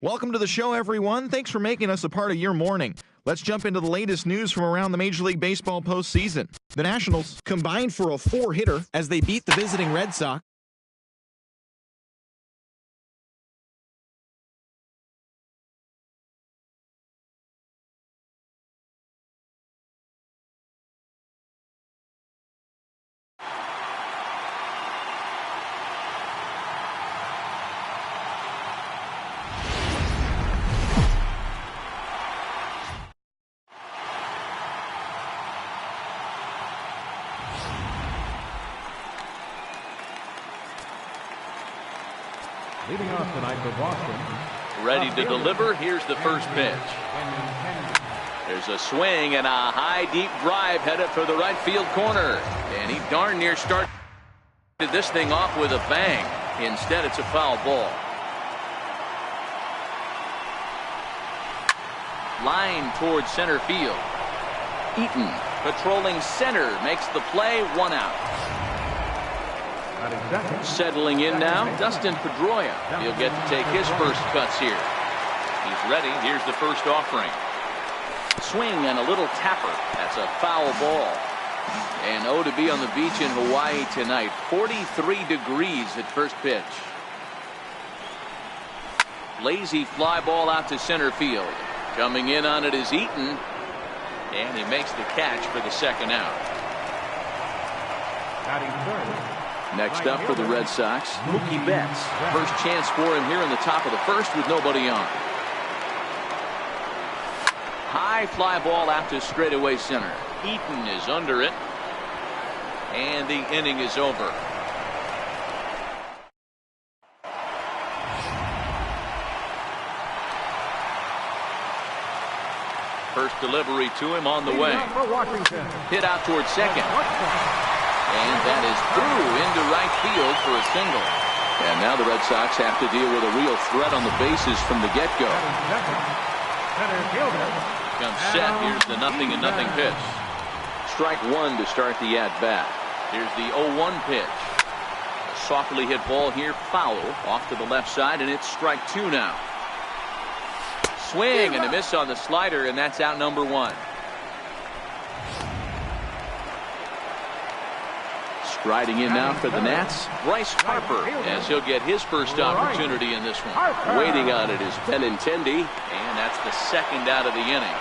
Welcome to the show, everyone. Thanks for making us a part of your morning. Let's jump into the latest news from around the Major League Baseball postseason. The Nationals combined for a 4-hitter as they beat the visiting Red Sox. Leading off tonight for Boston. Ready to deliver. Here's the first pitch. There's a swing and a high deep drive headed for the right field corner. And he darn near started this thing off with a bang. Instead, it's a foul ball. Line towards center field. Eaton patrolling center makes the play. 1 out. Settling in now, Dustin Pedroia. He'll get to take his first cuts here. He's ready. Here's the first offering. Swing and a little tapper. That's a foul ball. And oh, to be on the beach in Hawaii tonight. 43 degrees at first pitch. Lazy fly ball out to center field. Coming in on it is Eaton. And he makes the catch for the second out. Next up for the Red Sox, Mookie Betts. First chance for him here in the top of the first with nobody on. High fly ball out to straightaway center. Eaton is under it. And the inning is over. First delivery to him on the way. Hit out towards second. And that is through into right field for a single. And now the Red Sox have to deal with a real threat on the bases from the get-go. Comes set. Here's the 0-0 pitch. Strike one to start the at-bat. Here's the 0-1 pitch. A softly hit ball here, foul off to the left side, and it's strike two now. Swing and a miss on the slider, and that's out number one. Riding in now for the Nats, Bryce Harper, as he'll get his first opportunity in this one. Waiting on it is Benintendi, and that's the second out of the inning.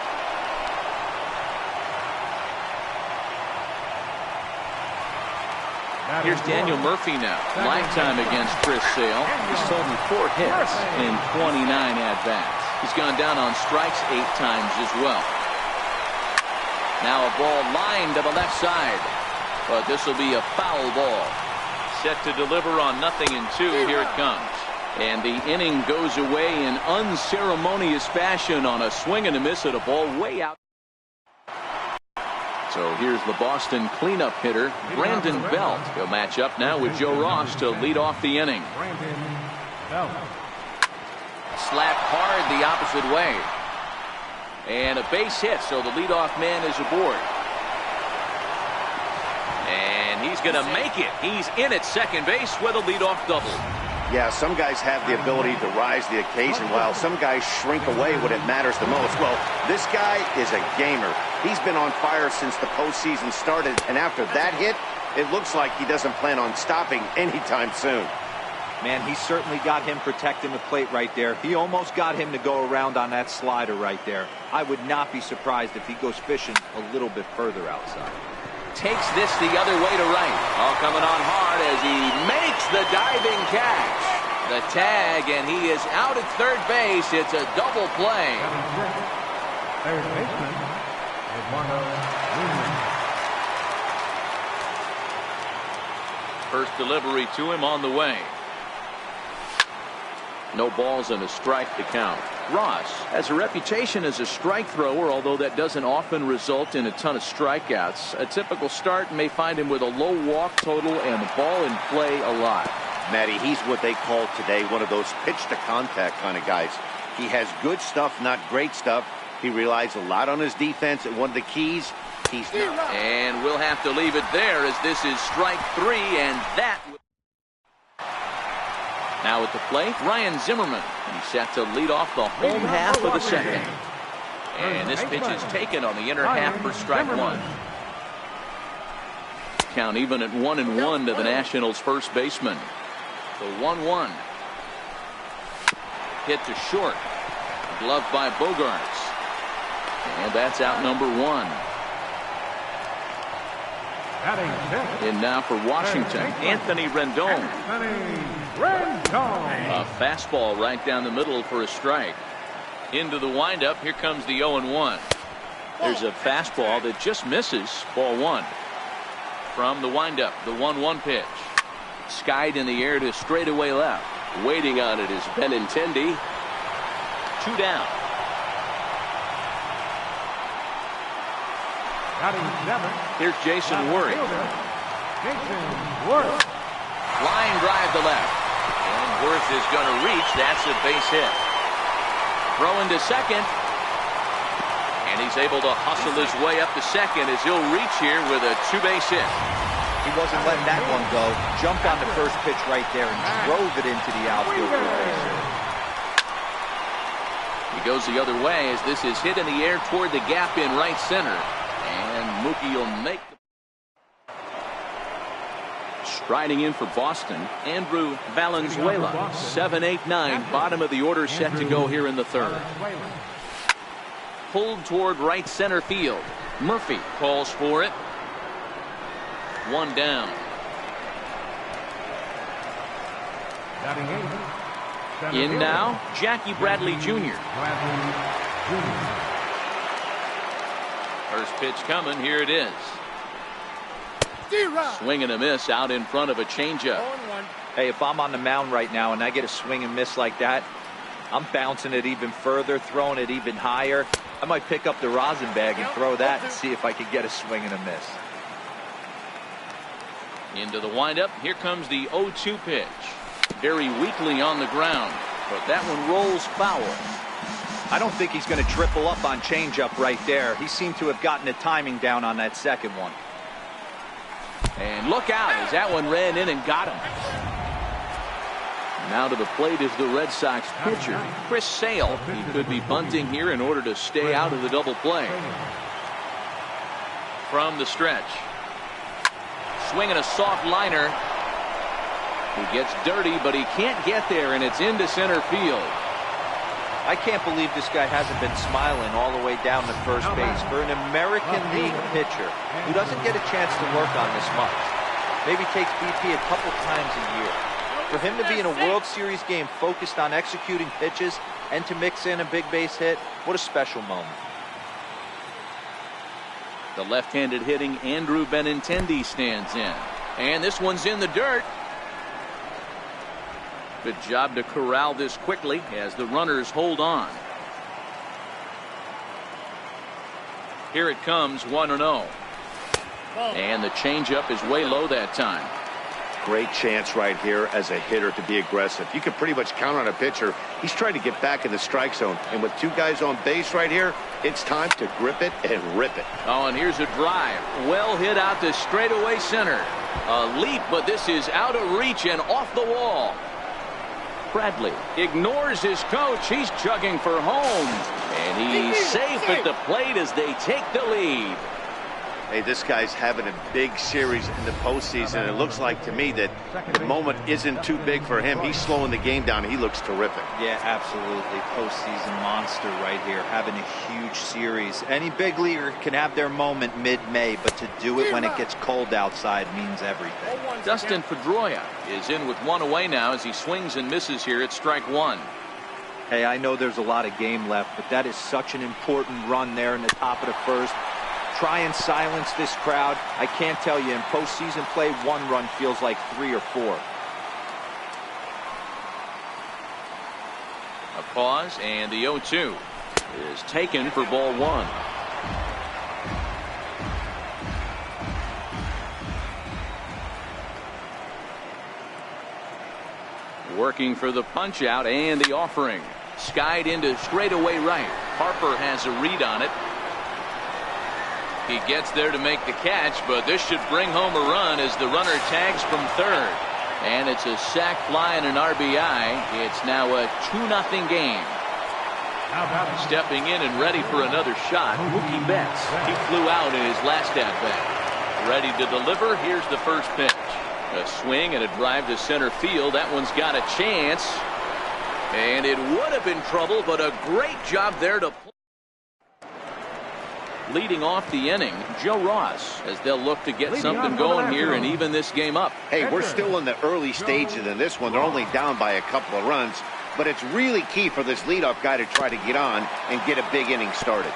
Here's Daniel Murphy now. Lifetime against Chris Sale. He's totaled 4 hits in 29 at-bats. He's gone down on strikes 8 times as well. Now a ball lined to the left side. But this will be a foul ball. Set to deliver on 0-2. Here it comes. And the inning goes away in unceremonious fashion on a swing and a miss at a ball way out. So here's the Boston cleanup hitter, Brandon Belt. He'll match up now with Joe Ross to lead off the inning. Slapped hard the opposite way. And a base hit, so the leadoff man is aboard. He's going to make it. He's in at second base with a leadoff double. Yeah, some guys have the ability to rise the occasion while some guys shrink away when it matters the most. Well, this guy is a gamer. He's been on fire since the postseason started, and after that hit, it looks like he doesn't plan on stopping anytime soon. Man, he certainly got him protecting the plate right there. He almost got him to go around on that slider right there. I would not be surprised if he goes fishing a little bit further outside. Takes this the other way to right. All coming on hard as he makes the diving catch. The tag, and he is out at third base. It's a double play. Third baseman, Eduardo Williams. First delivery to him on the way. No balls and a strike to count. Ross has a reputation as a strike thrower, although that doesn't often result in a ton of strikeouts. A typical start may find him with a low walk total and the ball in play a lot. Matty, he's what they call today one of those pitch to contact kind of guys. He has good stuff, not great stuff. He relies a lot on his defense, and one of the keys, he's not. And we'll have to leave it there as this is strike three, and that Now at the plate, Ryan Zimmerman. He's set to lead off the home half of the second. And this pitch is taken on the inner half for strike one. Count even at 1-1 to the Nationals' first baseman. The 1-1. Hit to short. Gloved by Bogarts. And that's out number one. In now for Washington, Anthony Rendon. A fastball right down the middle for a strike. Into the windup. Here comes the 0-1. There's a fastball that just misses. Ball one. From the windup, the 1-1 pitch. Skied in the air to straightaway left. Waiting on it is Benintendi. 2 down. Here's Jason Worry. Line drive to left. And Worth is going to reach. That's a base hit. Throw into second. And he's able to hustle his way up to second as he'll reach here with a 2-base hit. He wasn't letting that one go. Jumped on the first pitch right there and drove it into the outfield for a base hit. He goes the other way as this is hit in the air toward the gap in right center. And Mookie will make the... Striding in for Boston, Andrew Valenzuela. 7-8-9, bottom of the order set to go here in the third. Pulled toward right center field. Murphy calls for it. 1 down. In now, Jackie Bradley Jr. First pitch coming. Here it is. Swing and a miss out in front of a changeup. Hey, if I'm on the mound right now and I get a swing and miss like that, I'm bouncing it even further, throwing it even higher. I might pick up the rosin bag and throw that and see if I can get a swing and a miss. Into the windup. Here comes the 0-2 pitch. Very weakly on the ground, but that one rolls foul. I don't think he's going to triple up on changeup right there. He seemed to have gotten the timing down on that second one. And look out as that one ran in and got him. Now to the plate is the Red Sox pitcher, Chris Sale. He could be bunting here in order to stay out of the double play. From the stretch. Swinging a soft liner. He gets dirty, but he can't get there, and it's into center field. I can't believe this guy hasn't been smiling all the way down to first base. For an American League pitcher who doesn't get a chance to work on this much, maybe takes BP a couple times a year. For him to be in a World Series game focused on executing pitches and to mix in a big base hit, what a special moment. The left-handed hitting Andrew Benintendi stands in. And this one's in the dirt. Good job to corral this quickly as the runners hold on. Here it comes, 1-0. And the changeup is way low that time. Great chance right here as a hitter to be aggressive. You can pretty much count on a pitcher. He's trying to get back in the strike zone. And with 2 guys on base right here, it's time to grip it and rip it. Oh, and here's a drive. Well hit out to straightaway center. A leap, but this is out of reach and off the wall. Bradley ignores his coach. He's chugging for home. And he's safe at the plate as they take the lead. Hey, this guy's having a big series in the postseason. It looks like to me that the moment isn't too big for him. He's slowing the game down. He looks terrific. Yeah, absolutely. Postseason monster right here, having a huge series. Any big leaguer can have their moment mid-May, but to do it when it gets cold outside means everything. Dustin Pedroia is in with 1 away now as he swings and misses here at strike 1. Hey, I know there's a lot of game left, but that is such an important run there in the top of the first. Try and silence this crowd. I can't tell you, in postseason play, 1 run feels like 3 or 4. A pause, and the 0-2 is taken for ball 1. Working for the punch out and the offering. Skied into straightaway right. Harper has a read on it. He gets there to make the catch, but this should bring home a run as the runner tags from third. And it's a sac fly and an RBI. It's now a 2-0 game. Stepping in and ready for another shot, Mookie Betts. He flew out in his last at-bat. Ready to deliver. Here's the first pitch. A swing and a drive to center field. That one's got a chance. And it would have been trouble, but a great job there to play. Leading off the inning, Joe Ross, as they'll look to get something going here and even this game up. Hey, we're still in the early stages in this one. They're only down by a couple of runs. But it's really key for this leadoff guy to try to get on and get a big inning started.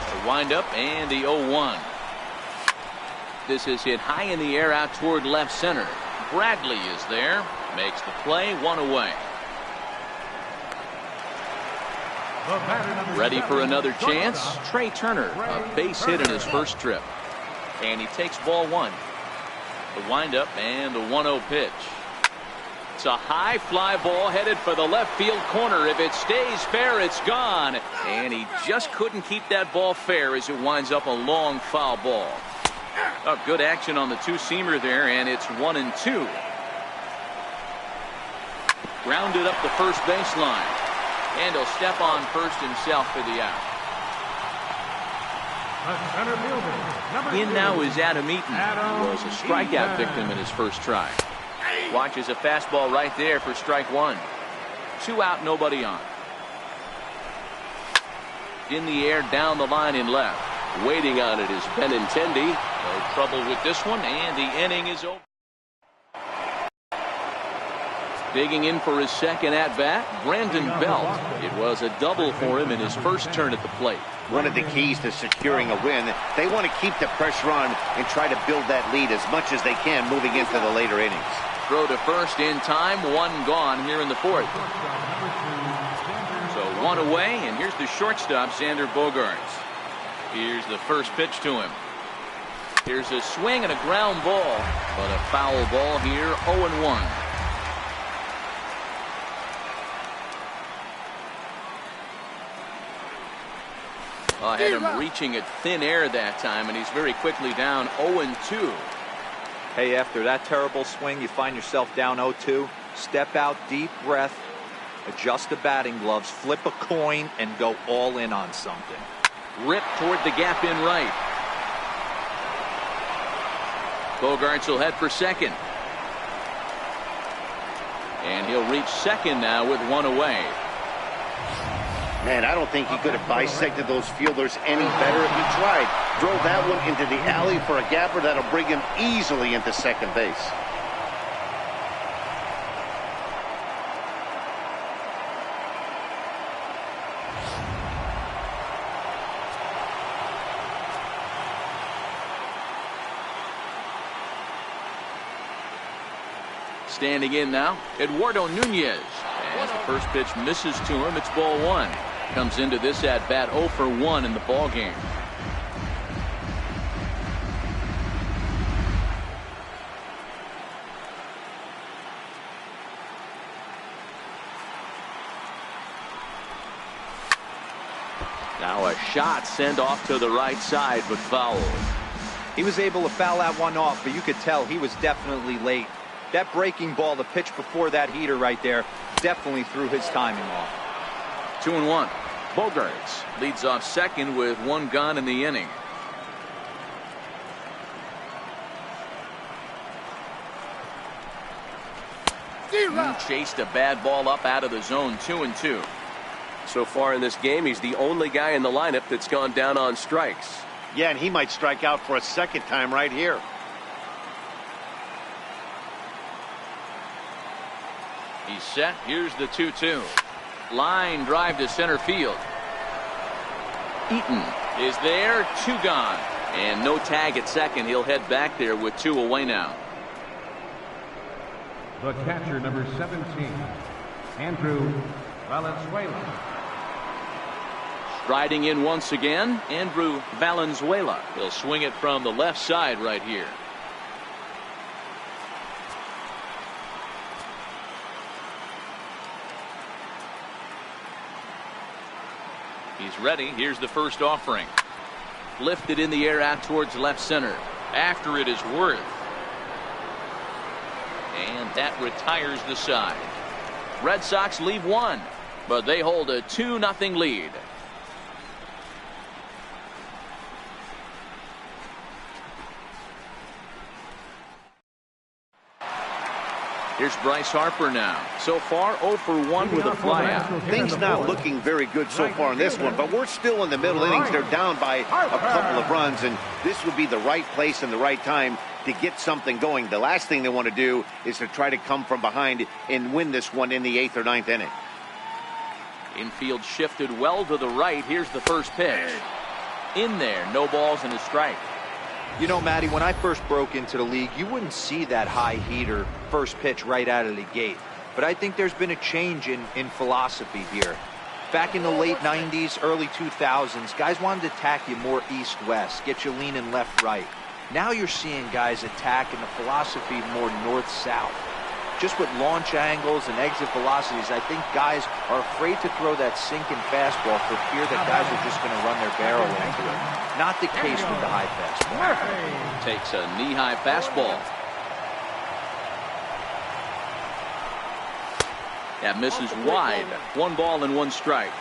The windup and the 0-1. This is hit high in the air out toward left center. Bradley is there. Makes the play, 1 away. Ready for another chance. Trey Turner, a base hit in his first trip. And he takes ball 1. The windup and the 1-0 pitch. It's a high fly ball headed for the left field corner. If it stays fair, it's gone. And he just couldn't keep that ball fair as it winds up a long foul ball. Oh, good action on the two-seamer there, and it's 1-2. Grounded up the first baseline. And he'll step on first himself for the out. In now is Adam Eaton, who was a strikeout victim in his first try. Watches a fastball right there for strike 1. 2 out, nobody on. In the air, down the line in left. Waiting on it is Benintendi. No trouble with this one, and the inning is over. Digging in for his second at-bat, Brandon Belt. It was a double for him in his first turn at the plate. One of the keys to securing a win, they want to keep the pressure on and try to build that lead as much as they can moving into the later innings. Throw to first in time, 1 gone here in the 4th. So 1 away, and here's the shortstop, Xander Bogaerts. Here's the first pitch to him. Here's a swing and a ground ball, but a foul ball here, 0-1. I had him reaching at thin air that time, and he's very quickly down 0-2. Hey, after that terrible swing, you find yourself down 0-2. Step out, deep breath, adjust the batting gloves, flip a coin, and go all in on something. Rip toward the gap in right. Bogaerts will head for second. And he'll reach second now with 1 away. Man, I don't think he could have bisected those fielders any better if he tried. Drove that one into the alley for a gapper that'll bring him easily into second base. Standing in now, Eduardo Nunez. As the first pitch misses to him, it's ball 1. Comes into this at bat 0 for 1 in the ball game. Now a shot sent off to the right side, but fouled. He was able to foul that one off, but you could tell he was definitely late. That breaking ball, the pitch before that heater right there, definitely threw his timing off. 2-1. Bogaerts leads off second with 1 gone in the inning. Chased a bad ball up out of the zone. 2-2. So far in this game, he's the only guy in the lineup that's gone down on strikes. Yeah, and he might strike out for a second time right here. He's set. Here's the 2-2. Line drive to center field. Eaton is there. 2 gone. And no tag at second. He'll head back there with 2 away now. The catcher, number 17, Andrew Valenzuela. Striding in once again, Andrew Valenzuela. He'll swing it from the left side right here. He's ready. Here's the first offering. Lifted in the air out towards left center. After it is Worth. And that retires the side. Red Sox leave one, but they hold a 2-0 lead. Here's Bryce Harper now. So far, 0 for 1 with a flyout. Things not looking very good so far in this one, but we're still in the middle innings. They're down by a couple of runs, and this would be the right place and the right time to get something going. The last thing they want to do is to try to come from behind and win this one in the 8th or 9th inning. Infield shifted well to the right. Here's the first pitch. In there, no balls and a strike. You know, Matty, when I first broke into the league, you wouldn't see that high heater first pitch right out of the gate. But I think there's been a change in philosophy here. Back in the late 90s, early 2000s, guys wanted to attack you more east-west, get you leaning left-right. Now you're seeing guys attack in the philosophy more north-south. Just with launch angles and exit velocities, I think guys are afraid to throw that sinking fastball for fear that guys are just going to run their barrel into it. Not the case with the high fastball. Takes a knee-high fastball. That misses wide. 1 ball and 1 strike.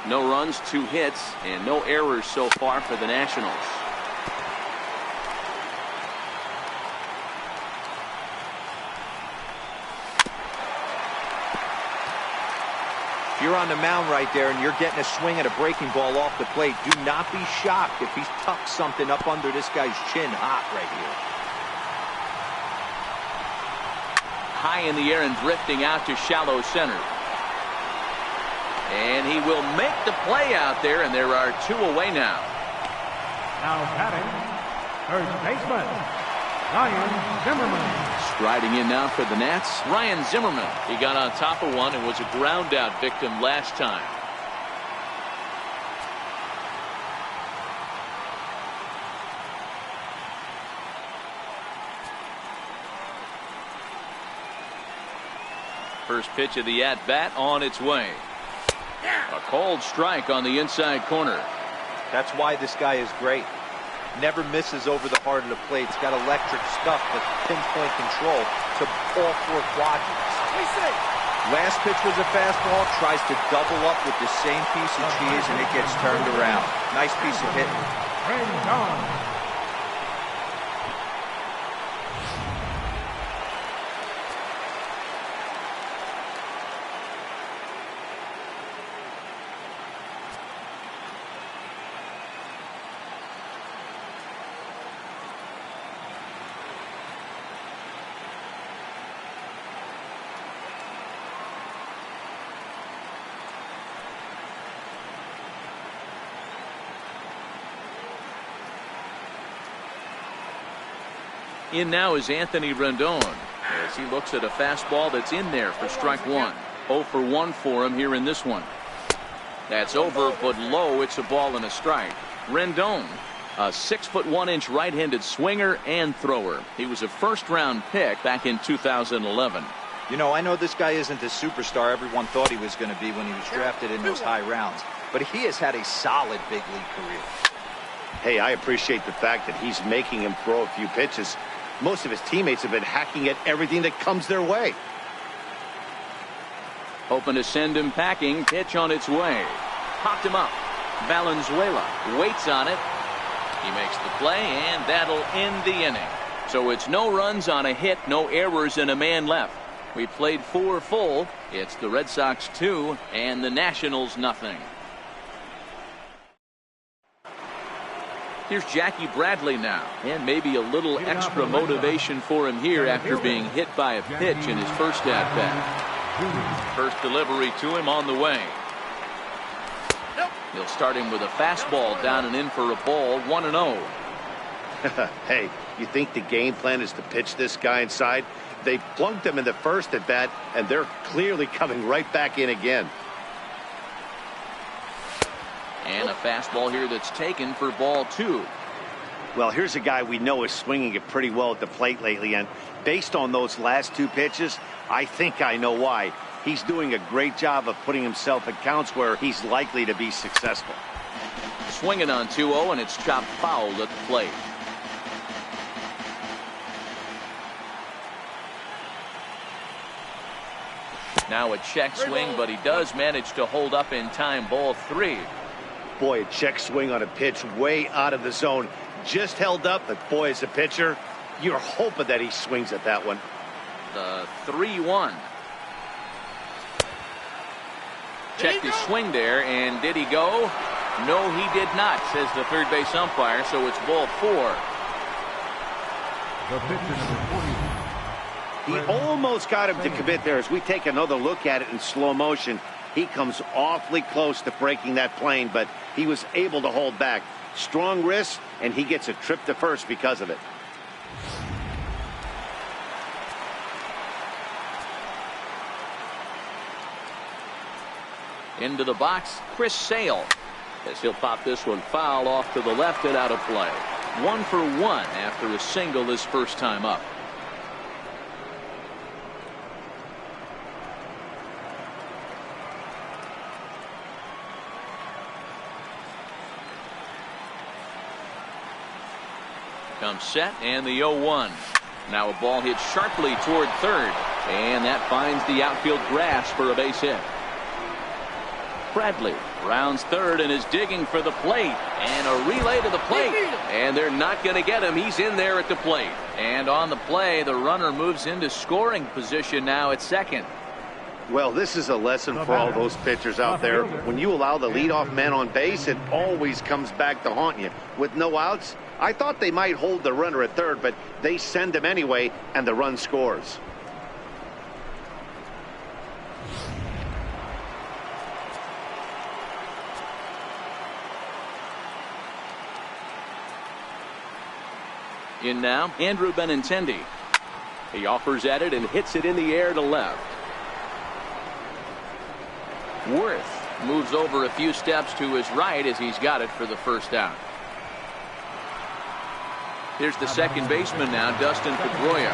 No runs, 2 hits, and no errors so far for the Nationals. You're on the mound right there and you're getting a swing at a breaking ball off the plate. Do not be shocked if he's tucked something up under this guy's chin hot right here. High in the air and drifting out to shallow center. And he will make the play out there, and there are 2 away now. Now batting, first baseman, Ryan Zimmerman. Striding in now for the Nats, Ryan Zimmerman. He got on top of one and was a ground out victim last time. First pitch of the at-bat on its way. A cold strike on the inside corner. That's why this guy is great. Never misses over the heart of the plate. He's got electric stuff with pinpoint control to all 4 quadrants. Last pitch was a fastball. Tries to double up with the same piece of cheese, and it gets turned around. Nice piece of hitting. In now is Anthony Rendon as he looks at a fastball that's in there for strike 1. 0 for 1 for him here in this one. That's over, but low. It's a ball and a strike. Rendon, a 6'1" right-handed swinger and thrower. He was a first-round pick back in 2011. You know, I know this guy isn't the superstar everyone thought he was going to be when he was drafted in those high rounds, but he has had a solid big league career. Hey, I appreciate the fact that he's making him throw a few pitches. Most of his teammates have been hacking at everything that comes their way. Hoping to send him packing. Pitch on its way. Popped him up. Valenzuela waits on it. He makes the play, and that'll end the inning. So it's no runs on a hit, no errors, and a man left. We played 4 full. It's the Red Sox 2 and the Nationals nothing. Here's Jackie Bradley now, and maybe a little extra motivation for him here after being hit by a pitch in his first at-bat. First delivery to him on the way. He'll start him with a fastball down and in for a ball, 1-0. Hey, you think the game plan is to pitch this guy inside? They plunked him in the first at-bat, and they're clearly coming right back in again. And a fastball here that's taken for ball 2. Well, here's a guy we know is swinging it pretty well at the plate lately, and based on those last 2 pitches, I think I know why. He's doing a great job of putting himself at counts where he's likely to be successful. Swinging on 2-0, and it's chopped foul at the plate. Now a check swing, but he does manage to hold up in time. Ball 3. Boy, a check swing on a pitch way out of the zone. Just held up, but boy, as a pitcher, you're hoping that he swings at that one. The 3-1. Checked his swing there, and did he go? No, he did not, says the third base umpire, so it's ball 4. The pitcher, number 40. He almost got him to commit there. As we take another look at it in slow motion, he comes awfully close to breaking that plane, but he was able to hold back. Strong wrist, and he gets a trip to first because of it. Into the box, Chris Sale, as he'll pop this one foul off to the left and out of play. 1 for 1 after a single his first time up. Comes set, and the 0-1. Now a ball hit sharply toward third, and that finds the outfield grass for a base hit. Bradley rounds third and is digging for the plate, and a relay to the plate, and they're not going to get him. He's in there at the plate, and on the play the runner moves into scoring position now at second. Well, this is a lesson for all those pitchers out there. When you allow the leadoff man on base, it always comes back to haunt you. With no outs, I thought they might hold the runner at third, but they send him anyway, and the run scores. In now, Andrew Benintendi. He offers at it and hits it in the air to left. Worth moves over a few steps to his right as he's got it for the first out. Here's the second baseman now, Dustin Pedroia.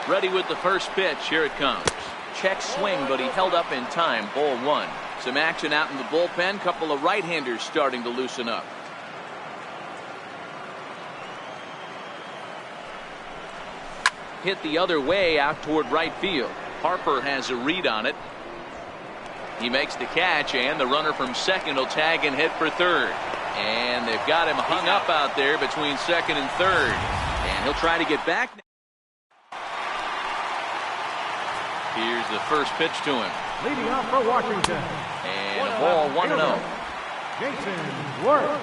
Ready with the first pitch. Here it comes. Check swing, but he held up in time. Ball 1. Some action out in the bullpen. Couple of right-handers starting to loosen up. Hit the other way out toward right field. Harper has a read on it. He makes the catch, and the runner from second will tag and hit for third. And they've got him hung up out there between second and third. And he'll try to get back. Here's the first pitch to him. Leading off for Washington. And a ball 1-0. Jason Worth.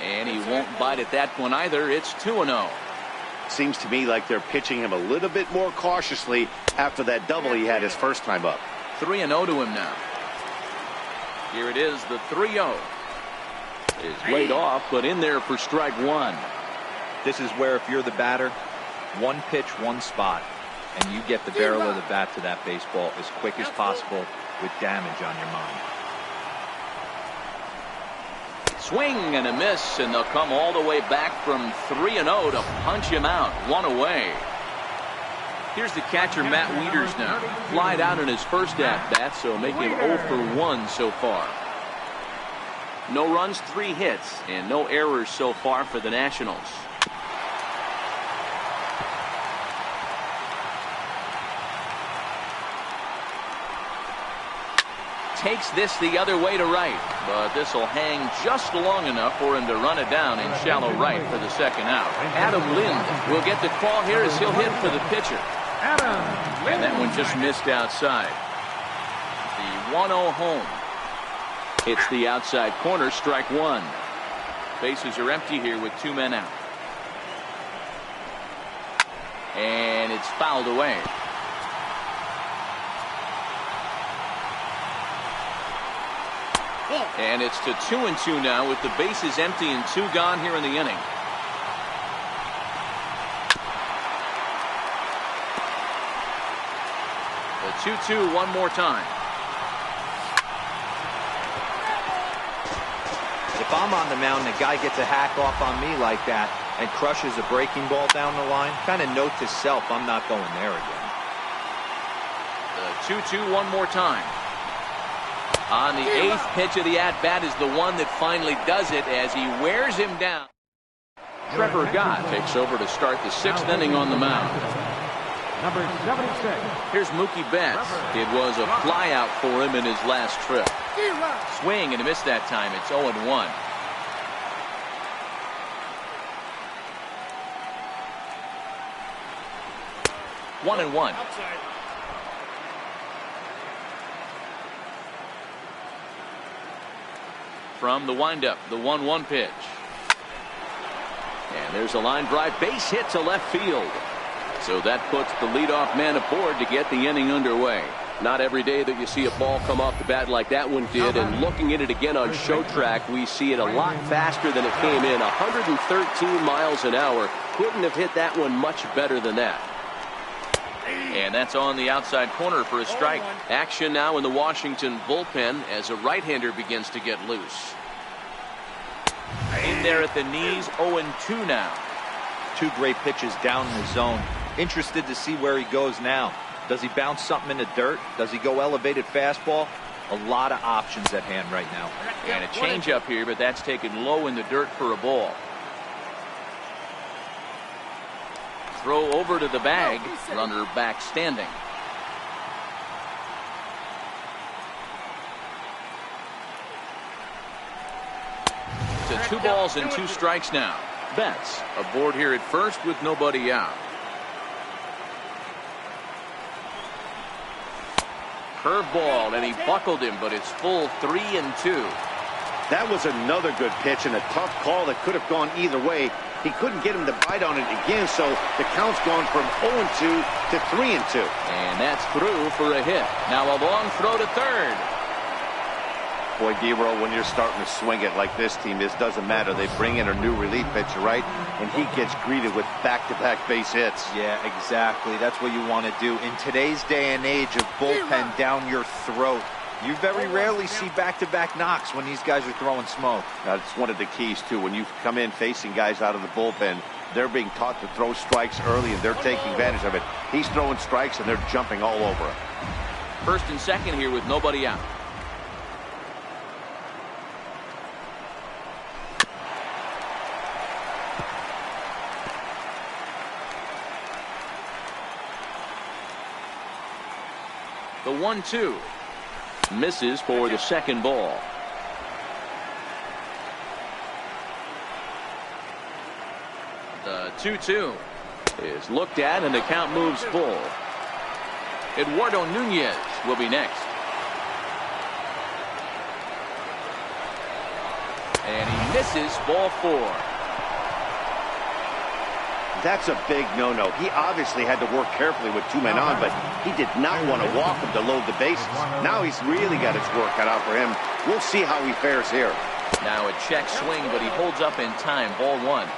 And he won't bite at that one either. It's 2-0. Seems to me like they're pitching him a little bit more cautiously after that double he had his first time up. 3-0 to him now. Here it is, the 3-0. Is laid off, but in there for strike 1. This is where if you're the batter, one pitch, one spot, and you get the barrel of the bat to that baseball as quick as possible with damage on your mind. Swing and a miss, and they'll come all the way back from 3-0 to punch him out. 1 away. Here's the catcher, Matt Wieters now. Flied out in his first at-bat, so making 0 for 1 so far. No runs, 3 hits, and no errors so far for the Nationals. Takes this the other way to right, but this will hang just long enough for him to run it down in shallow right for the second out. Adam Lind will get the call here as he'll hit for the pitcher. And that one just missed outside. The 1-0 home. It's the outside corner, strike 1. Bases are empty here with 2 men out. And it's fouled away. And it's to 2-2 now with the bases empty and 2 gone here in the inning. The 2-2 one more time. If I'm on the mound and a guy gets a hack off on me like that and crushes a breaking ball down the line, kind of note to self, I'm not going there again. The 2-2 one more time. On the 8th pitch of the at-bat is the one that finally does it as he wears him down. Trevor Gott takes over to start the 6th inning on the mound. Number 76. Here's Mookie Betts. It was a flyout for him in his last trip. Swing and a miss that time. It's 0-1. One and one. From the windup, the 1-1 pitch. And there's a line drive, base hit to left field. So that puts the leadoff man aboard to get the inning underway. Not every day that you see a ball come off the bat like that one did. And looking at it again on show track, we see it a lot faster than it came in. 113 miles an hour. Couldn't have hit that one much better than that. And that's on the outside corner for a strike. Action now in the Washington bullpen as a right-hander begins to get loose. In there at the knees, 0-2 now. 2 great pitches down in the zone. Interested to see where he goes now. Does he bounce something in the dirt? Does he go elevated fastball? A lot of options at hand right now. And a changeup here, but that's taken low in the dirt for a ball. Throw over to the bag. Runner back standing. To 2 balls and 2 strikes now. Betts aboard here at first with nobody out. Curveball, and he buckled him, but it's full 3-2. That was another good pitch and a tough call that could have gone either way. He couldn't get him to bite on it again, so the count's gone from 0-2 to 3-2. And that's through for a hit. Now a long throw to third. Boy, Gabriel, when you're starting to swing it like this team is, doesn't matter. They bring in a new relief pitcher, right? And he gets greeted with back-to-back base hits. Yeah, exactly. That's what you want to do. In today's day and age of bullpen down your throat, you very rarely see back-to-back knocks when these guys are throwing smoke. That's one of the keys, too. When you come in facing guys out of the bullpen, they're being taught to throw strikes early, and they're taking advantage of it. He's throwing strikes, and they're jumping all over him. First and second here with nobody out. The 1-2 misses for the second ball. The 2-2 is looked at and the count moves full. Eduardo Nunez will be next. And he misses ball 4. That's a big no-no. He obviously had to work carefully with 2 men on, but he did not want to walk him to load the bases. Now he's really got his work cut out for him. We'll see how he fares here. Now a check swing, but he holds up in time. Ball 1.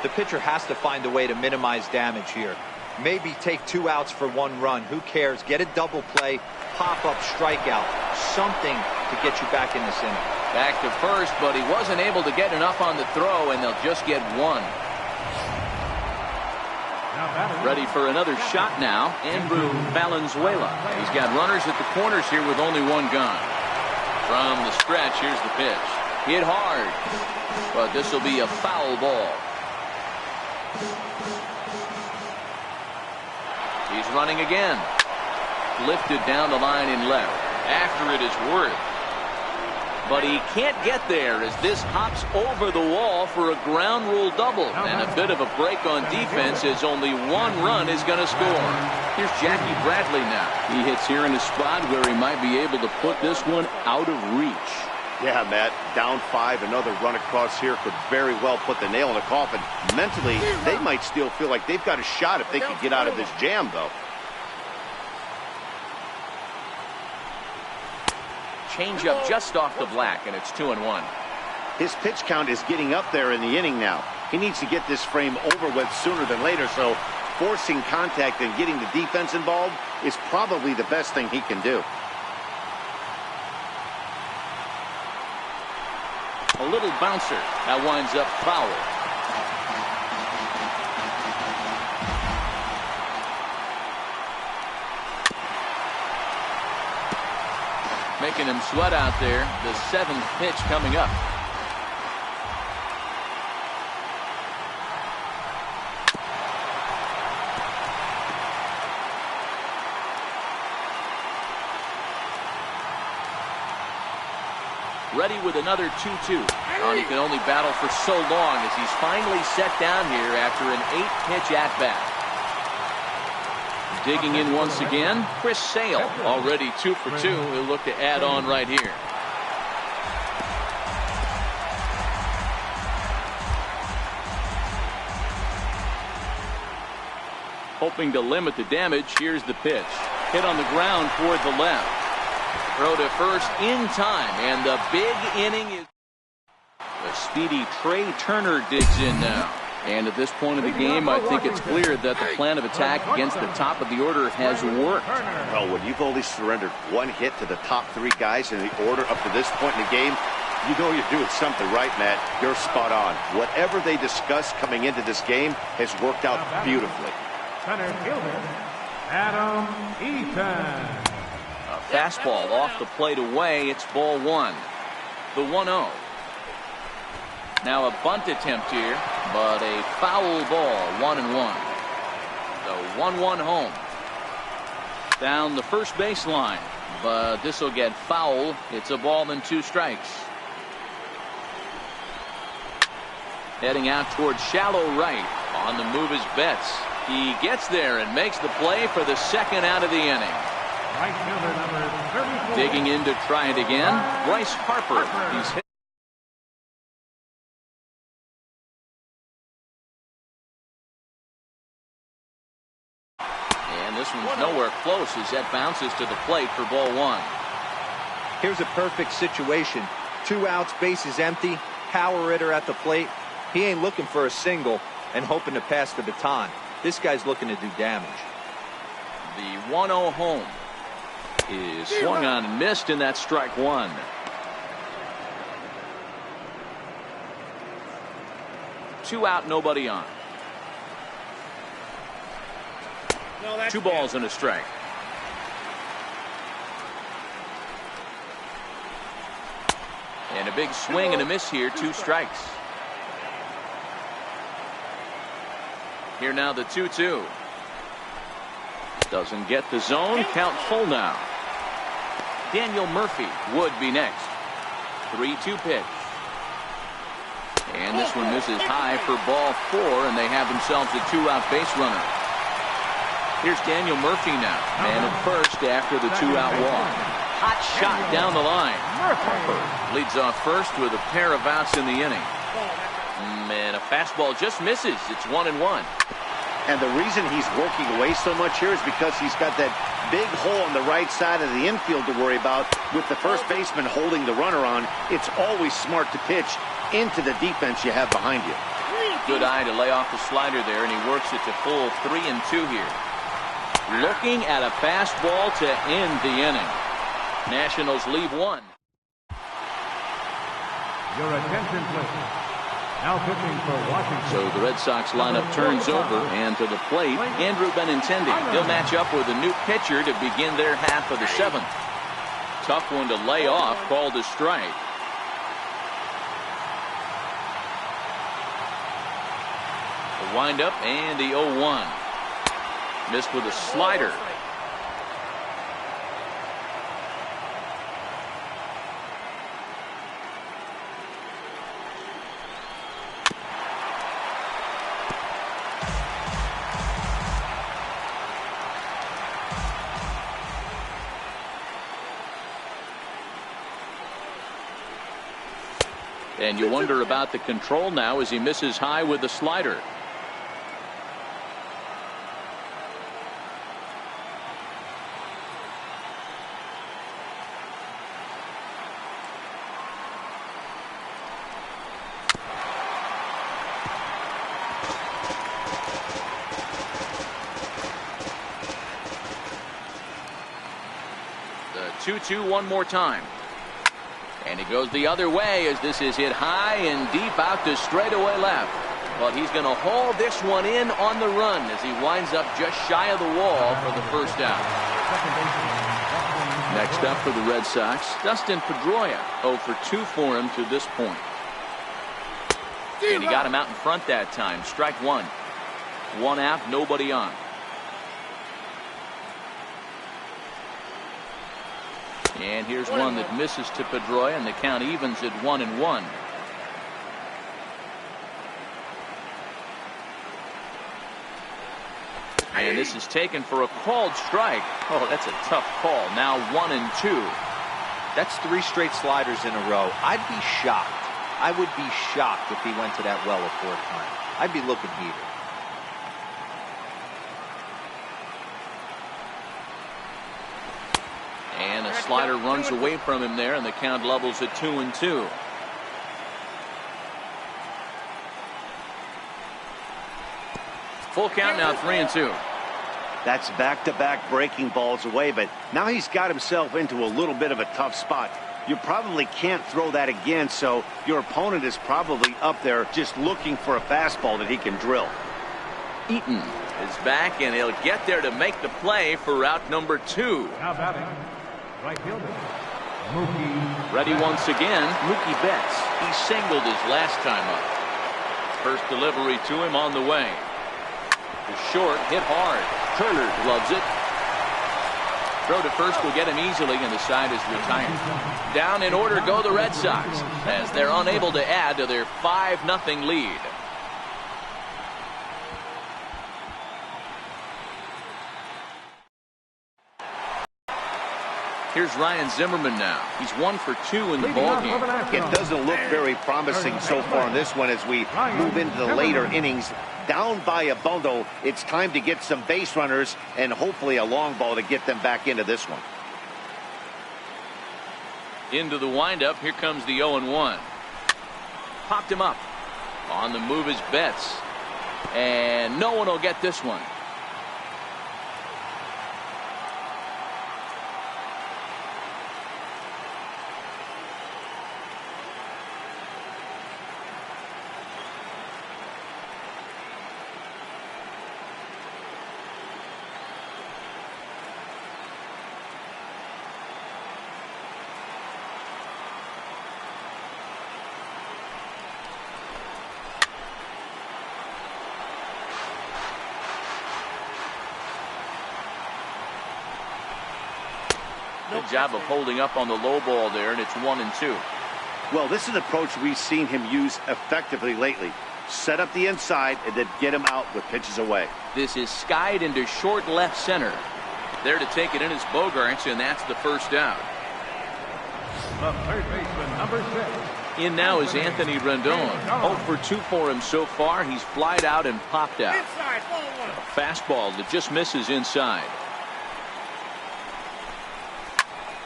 The pitcher has to find a way to minimize damage here. Maybe take 2 outs for 1 run. Who cares? Get a double play, pop-up strikeout, something to get you back in this inning. Back to first, but he wasn't able to get enough on the throw, and they'll just get 1. Ready for another shot now, Andrew Valenzuela. He's got runners at the corners here with only 1 gone. From the stretch, here's the pitch. Hit hard, but this will be a foul ball. He's running again. Lifted down the line in left. After it is Worth. But he can't get there as this hops over the wall for a ground rule double. And a bit of a break on defense as only 1 run is going to score. Here's Jackie Bradley now. He hits here in a spot where he might be able to put this one out of reach. Yeah, Matt, down 5, another run across here could very well put the nail in the coffin. Mentally, they might still feel like they've got a shot if they could get out of this jam, though. Changeup just off the black, and it's 2-1. His pitch count is getting up there in the inning now. He needs to get this frame over with sooner than later, so forcing contact and getting the defense involved is probably the best thing he can do. A little bouncer. That winds up foul. Making him sweat out there. The 7th pitch coming up. ready with another 2-2. And he can only battle for so long as he's finally set down here after an 8-pitch at-bat. Digging in once again, Chris Sale, already 2 for 2. He'll look to add on right here. Hoping to limit the damage, here's the pitch. Hit on the ground toward the left. Throw to first in time, and the big inning is... The speedy Trey Turner digs in now. And at this point of the game, I think it's clear that the plan of attack against the top of the order has worked. Well, when you've only surrendered 1 hit to the top 3 guys in the order up to this point in the game, you know you're doing something right, Matt. You're spot on. Whatever they discussed coming into this game has worked out beautifully. Center fielder, Adam Eaton. A fastball off the plate away. It's ball 1. The 1-0. Now a bunt attempt here, but a foul ball, 1-1. The 1-1 home. Down the first baseline, but this will get foul. It's a ball and 2 strikes. Heading out towards shallow right. On the move is Betts. He gets there and makes the play for the 2nd out of the inning. Right fielder number 34. Digging in to try it again, Bryce Harper. He's hit. And this one's nowhere close as that bounces to the plate for ball 1. Here's a perfect situation. 2 outs, bases empty, power hitter at the plate. He ain't looking for a single and hoping to pass the baton. This guy's looking to do damage. The 1-0 home is swung on and missed, and that's strike 1. Two out, nobody on. 2 balls and a strike. And a big swing and a miss here, 2 strikes. Here now the 2-2. Doesn't get the zone. Count full now. Daniel Murphy would be next. 3-2 pitch. And this one misses high for ball 4, and they have themselves a 2-out base runner. Here's Daniel Murphy now. Man at first after the 2-out walk. Hot shot down the line. Harper leads off first with a pair of outs in the inning. And a fastball just misses. It's 1-1. And the reason he's working away so much here is because he's got that big hole on the right side of the infield to worry about. With the first baseman holding the runner on, it's always smart to pitch into the defense you have behind you. Good eye to lay off the slider there, and he works it to full 3-2 here. Looking at a fastball to end the inning. Nationals leave 1. Your attention, please. Now pitching for Washington. So the Red Sox lineup turns over, and to the plate, Andrew Benintendi. He'll match up with a new pitcher to begin their half of the 7th. Tough one to lay off, called a strike. The windup and the 0-1. Missed with a slider. And you wonder about the control now as he misses high with the slider. The 2-2 one more time. And he goes the other way as this is hit high and deep out to straightaway left. But he's going to haul this one in on the run as he winds up just shy of the wall for the first out. Next up for the Red Sox, Dustin Pedroia. 0 for 2 for him to this point. And he got him out in front that time. Strike 1. 1 out, nobody on. And here's one that misses to Pedroia, and the count evens at 1-1. And this is taken for a called strike. Oh, that's a tough call. Now 1-2. That's 3 straight sliders in a row. I'd be shocked. I would be shocked if he went to that well a 4th time. I'd be looking heated. And a slider runs away from him there, and the count levels at 2-2. Full count now, 3-2. That's back-to-back breaking balls away, but now he's got himself into a little bit of a tough spot. You probably can't throw that again, so your opponent is probably up there just looking for a fastball that he can drill. Eaton is back, and he'll get there to make the play for route number 2. Now batting, right fielder, Mookie. Ready once again, Mookie Betts. He singled his last time up. First delivery to him on the way. The short hit hard. Turner loves it. Throw to first will get him easily, and the side is retired. Down in order go the Red Sox, as they're unable to add to their 5-0 lead. Here's Ryan Zimmerman now. He's 1 for 2 in the ballgame. It doesn't look very promising so far in this one as we move into the later innings. Down by a bundle, it's time to get some base runners and hopefully a long ball to get them back into this one. Into the windup, here comes the 0-1. Popped him up. On the move is Betts. And no one will get this one. Good job of holding up on the low ball there, and it's 1-2. Well, this is an approach we've seen him use effectively lately. Set up the inside and then get him out with pitches away. This is skied into short left center. There to take it in is Bogaerts, and that's the first out. The third baseman, number 6. In now is Anthony Rendon. 0 for 2 for him so far. He's flied out and popped out. A fastball that just misses inside.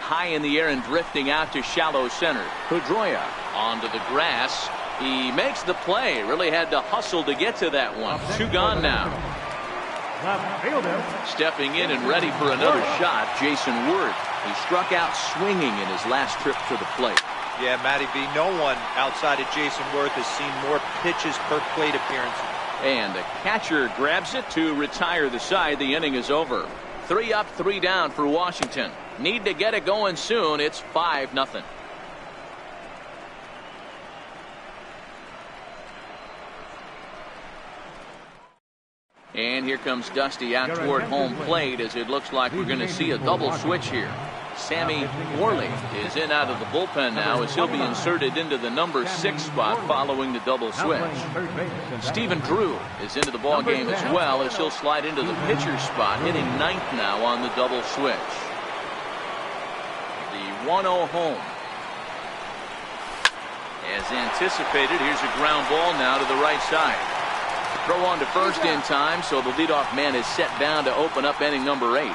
High in the air and drifting out to shallow center. Pedroia onto the grass. He makes the play. Really had to hustle to get to that one. 2 gone now. Stepping in and ready for another shot, Jason Worth. He struck out swinging in his last trip to the plate. Yeah, Matty B, no one outside of Jason Worth has seen more pitches per plate appearance. And the catcher grabs it to retire the side. The inning is over. 3 up, 3 down for Washington. Need to get it going soon. It's 5-0. And here comes Dusty out toward home plate as it looks like we're going to see a double switch here. Sammy Worley is in out of the bullpen now as he'll be inserted into the number 6 spot following the double switch. Stephen Drew is into the ball game as well as he'll slide into the pitcher spot, hitting 9th now on the double switch. The 1-0 home. As anticipated, here's a ground ball now to the right side. Throw on to first in time, so the leadoff man is set down to open up inning number 8.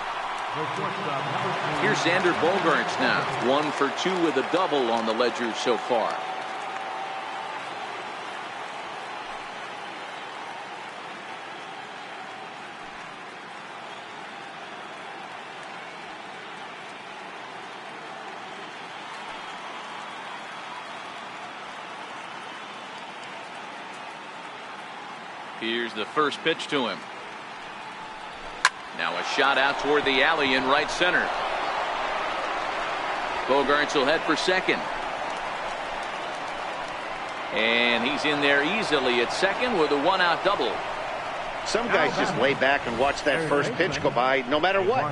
Here's Xander Bogaerts now. 1 for 2 with a double on the ledger so far. Here's the first pitch to him. Now a shot out toward the alley in right center. Bogaerts will head for second. And he's in there easily at second with a 1-out double. Some guys just lay back and watch that first pitch go by no matter what.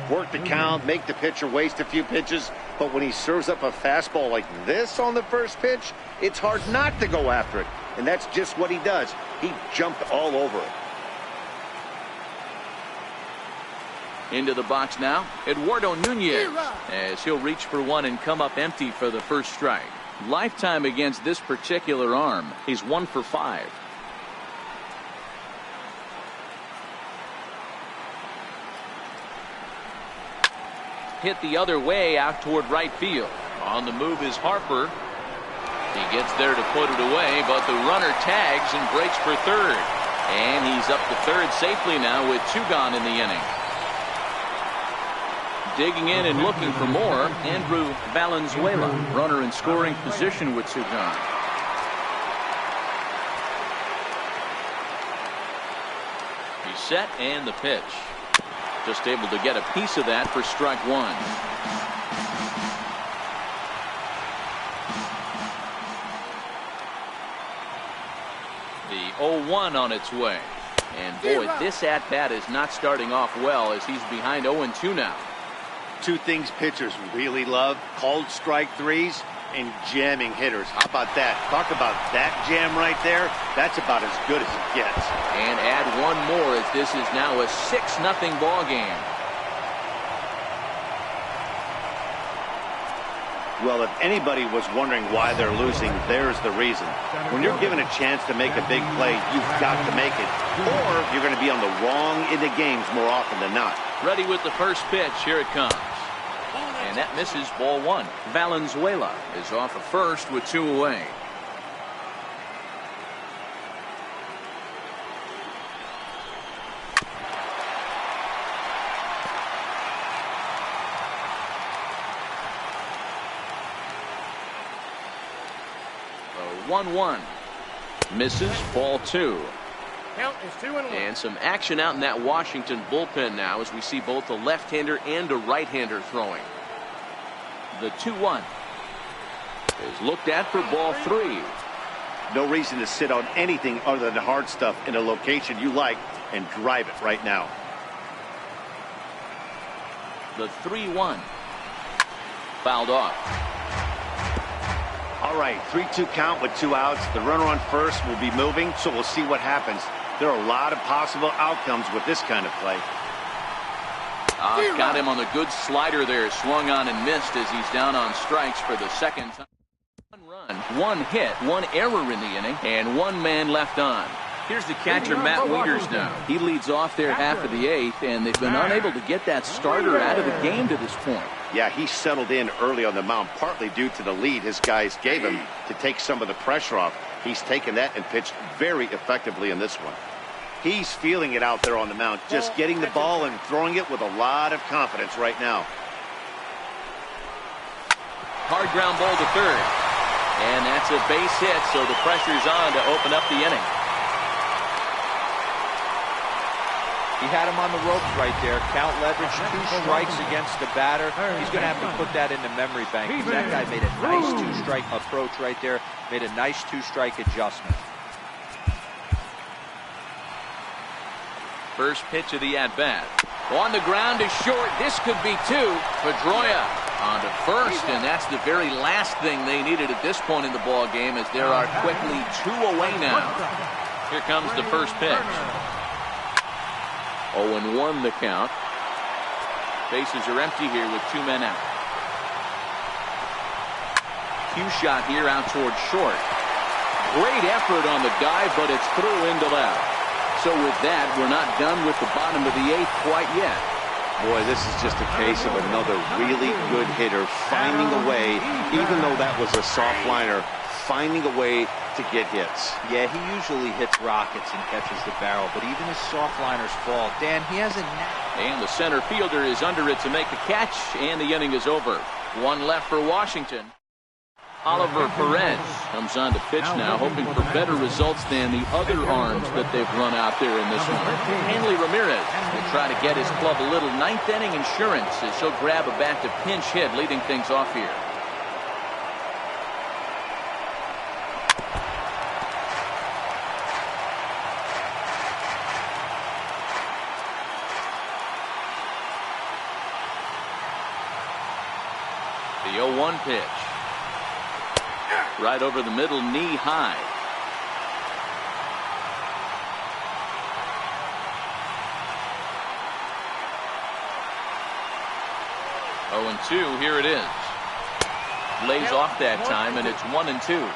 Work the count, make the pitcher waste a few pitches. But when he serves up a fastball like this on the first pitch, it's hard not to go after it. And that's just what he does. He jumped all over it. Into the box now, Eduardo Nunez, as he'll reach for one and come up empty for the first strike. Lifetime against this particular arm, he's 1 for 5. Hit the other way out toward right field. On the move is Harper. He gets there to put it away, but the runner tags and breaks for third. And he's up to third safely now with 2 gone in the inning. Digging in and looking for more, Andrew Valenzuela, runner in scoring position with 2 gone. He's set and the pitch. Just able to get a piece of that for strike 1. The 0-1 on its way. And boy, this at-bat is not starting off well as he's behind 0-2 now. 2 things pitchers really love: called strike threes and jamming hitters. How about that? Talk about that jam right there. That's about as good as it gets. And add one more as this is now a 6-0 ball game. Well, if anybody was wondering why they're losing, there's the reason. When you're given a chance to make a big play, you've got to make it, or you're going to be on the wrong end of games more often than not. Ready with the first pitch. Here it comes. And that misses, ball 1. Valenzuela is off of first with 2 away. A 1-1. Misses, ball 2. Count is 2-1. And some action out in that Washington bullpen now as we see both a left-hander and a right-hander throwing. The 2-1 is looked at for ball 3. No reason to sit on anything other than the hard stuff in a location you like and drive it right now. The 3-1 fouled off. All right, 3-2 count with 2 outs. The runner on first will be moving, so we'll see what happens. There are a lot of possible outcomes with this kind of play. Got him on the good slider there, swung on and missed as he's down on strikes for the second time. 1 run, 1 hit, 1 error in the inning, and 1 man left on. Here's the catcher, Matt Wieters now. He leads off there half of the 8th, and they've been unable to get that starter out of the game to this point. Yeah, he settled in early on the mound, partly due to the lead his guys gave him to take some of the pressure off. He's taken that and pitched very effectively in this one. He's feeling it out there on the mound, just getting the ball and throwing it with a lot of confidence right now. Hard ground ball to third. And that's a base hit, so the pressure's on to open up the inning. He had him on the ropes right there. Count leverage, 2 strikes against the batter. He's going to have to put that in the memory bank because that guy made a nice 2-strike approach right there. Made a nice 2-strike adjustment. First pitch of the at-bat. On the ground is short. This could be 2. Pedroia on to first, and that's the very last thing they needed at this point in the ball game as there are quickly 2 away now. Here comes the first pitch. 0-1 the count. Bases are empty here with 2 men out. Cue shot here out towards short. Great effort on the dive, but it's through into left. So with that, we're not done with the bottom of the 8th quite yet. Boy, this is just a case of another really good hitter finding a way, even though that was a soft liner, finding a way to get hits. Yeah, he usually hits rockets and catches the barrel, but even his soft liners fall. Dan, he has a knack. And the center fielder is under it to make the catch, and the inning is over. 1 left for Washington. Oliver Perez comes on to pitch now, hoping for better results than the other arms that they've run out there in this one. Hanley Ramirez will try to get his club a little 9th inning insurance as he'll grab a bat to pinch hit, leading things off here. 0-1 pitch. Right over the middle, knee high. 0-2, here it is. Lays off that time, and it's 1-2.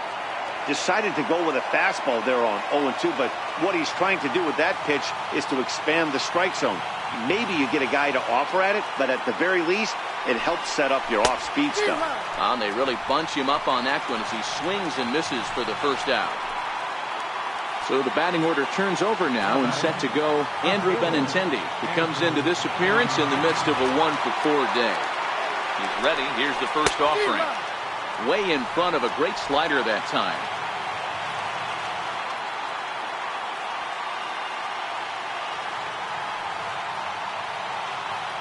Decided to go with a fastball there on 0-2, but what he's trying to do with that pitch is to expand the strike zone. Maybe you get a guy to offer at it, but at the very least, it helps set up your off-speed stuff. And they really bunch him up on that one as he swings and misses for the first out. So the batting order turns over now, and set to go Andrew Benintendi, who comes into this appearance in the midst of a 1-for-4 day. He's ready. Here's the first offering. Way in front of a great slider that time.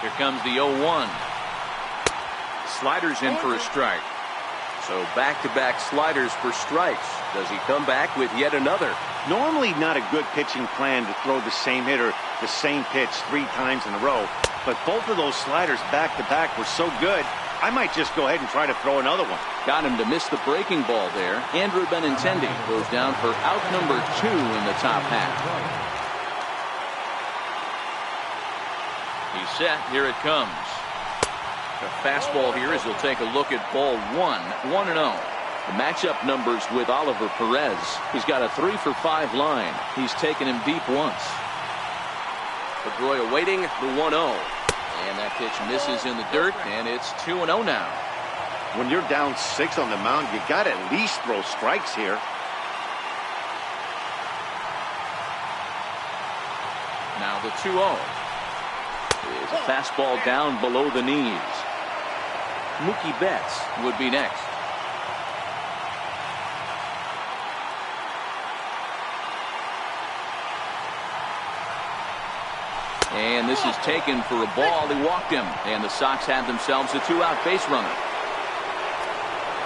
Here comes the 0-1. Sliders in for a strike. So back-to-back sliders for strikes. Does he come back with yet another? Normally not a good pitching plan to throw the same hitter the same pitch 3 times in a row, but both of those sliders back-to-back were so good, I might just go ahead and try to throw another one. Got him to miss the breaking ball there. Andrew Benintendi goes down for out number 2 in the top half. He's set. Here it comes. The fastball here as he'll take a look at ball 1. 1-0. The matchup numbers with Oliver Perez. He's got a 3-for-5 line. He's taken him deep once. Pedroia waiting the 1-0. And that pitch misses in the dirt, and it's 2-0 now. When you're down 6 on the mound, you got to at least throw strikes here. Now the 2-0. Is a fastball down below the knees. Mookie Betts would be next. And this is taken for a ball. He walked him, and the Sox have themselves a 2-out base runner.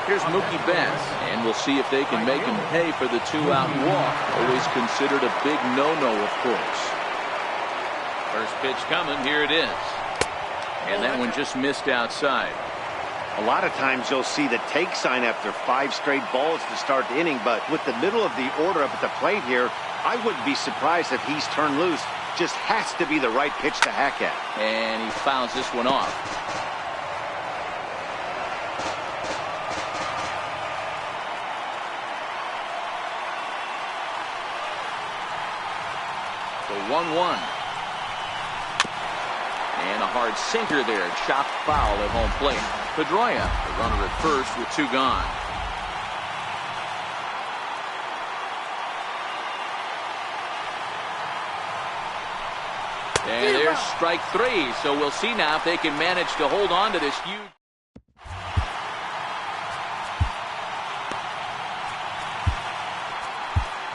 Here's Mookie Betts, and we'll see if they can make him pay for the 2-out walk. Always considered a big no-no, of course. First pitch coming. Here it is. And that one just missed outside. A lot of times you'll see the take sign after 5 straight balls to start the inning, but with the middle of the order up at the plate here, I wouldn't be surprised if he's turned loose. Just has to be the right pitch to hack at. And he fouls this one off. So 1-1. And a hard sinker there. Chopped foul at home plate. Pedroia, the runner at first with 2 gone. And there's strike 3. So we'll see now if they can manage to hold on to this huge.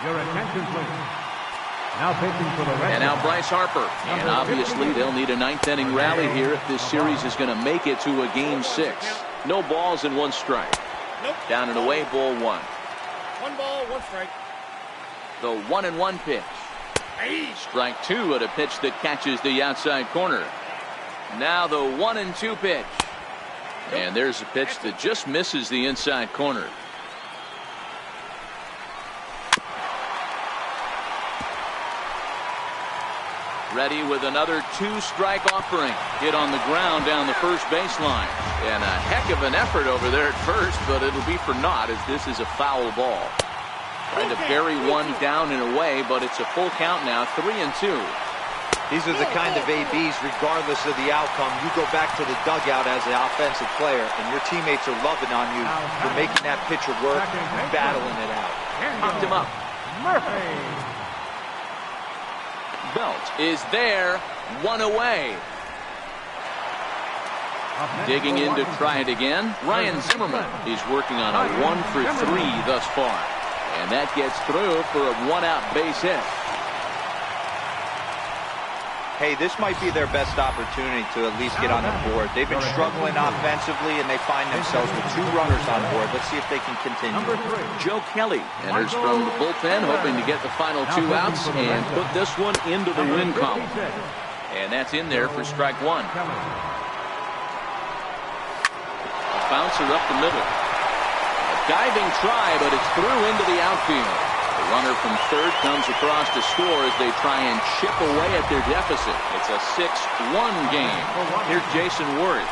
Your attention, please. Now pitching for the Red And now Bryce Harper. And obviously they'll need a 9th inning rally here if this series is going to make it to a game 6. No balls and 1 strike. Nope. Down and away, ball 1. 1 ball, 1 strike. The 1-1 pitch. Strike 2 at a pitch that catches the outside corner. Now the 1-2 pitch. And there's a pitch that just misses the inside corner. Ready with another 2-strike offering. Hit on the ground down the first baseline. And a heck of an effort over there at first, but it'll be for naught as this is a foul ball. Trying to bury one down and away, but it's a full count now, 3-2. These are the kind of ABs, regardless of the outcome. You go back to the dugout as an offensive player, and your teammates are loving on you for making that pitcher work and battling it out. Knocked him up. Murphy. Belt is there, 1 away. Digging in to try it again. Ryan Zimmerman is working on a 1-for-3 thus far. And that gets through for a 1-out base hit. Hey, this might be their best opportunity to at least get on the board. They've been struggling offensively, and they find themselves with 2 runners on board. Let's see if they can continue. Joe Kelly enters from the bullpen, hoping to get the final 2 outs and put this one into the win column. And that's in there for strike 1. A bouncer up the middle. A diving try, but it's through into the outfield. The runner from third comes across to score as they try and chip away at their deficit. It's a 6-1 game. Here's Jason Worth.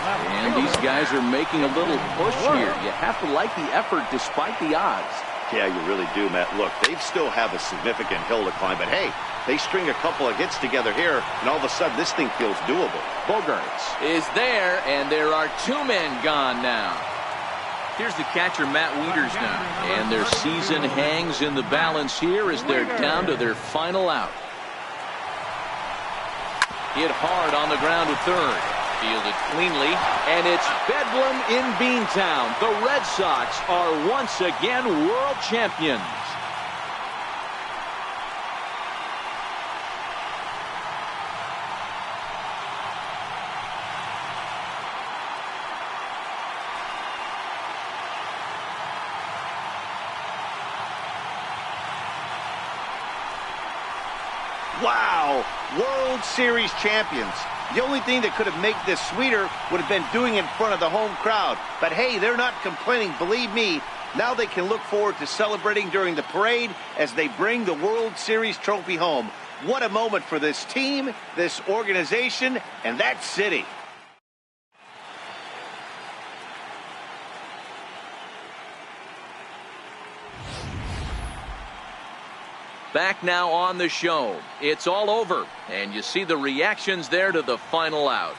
And these guys are making a little push here. You have to like the effort despite the odds. Yeah, you really do, Matt. Look, they still have a significant hill to climb, but hey, they string a couple of hits together here, and all of a sudden this thing feels doable. Bogarts is there, and there are 2 men gone now. Here's the catcher, Matt Wieters, now. And their season hangs in the balance here as they're down to their final out. Hit hard on the ground to third. Fielded cleanly, and it's Bedlam in Beantown. The Red Sox are once again world champions. Wow, World Series champions. The only thing that could have made this sweeter would have been doing it in front of the home crowd. But hey, they're not complaining, believe me. Now they can look forward to celebrating during the parade as they bring the World Series trophy home. What a moment for this team, this organization, and that city. Back now on the show. It's all over, and you see the reactions there to the final out.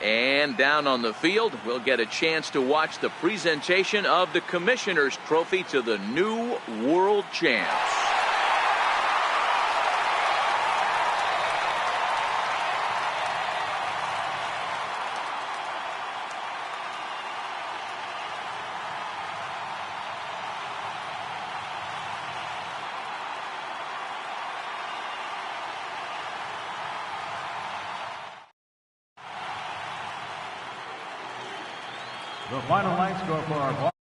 And down on the field, we'll get a chance to watch the presentation of the Commissioner's Trophy to the new world champs. The final line score for our ball.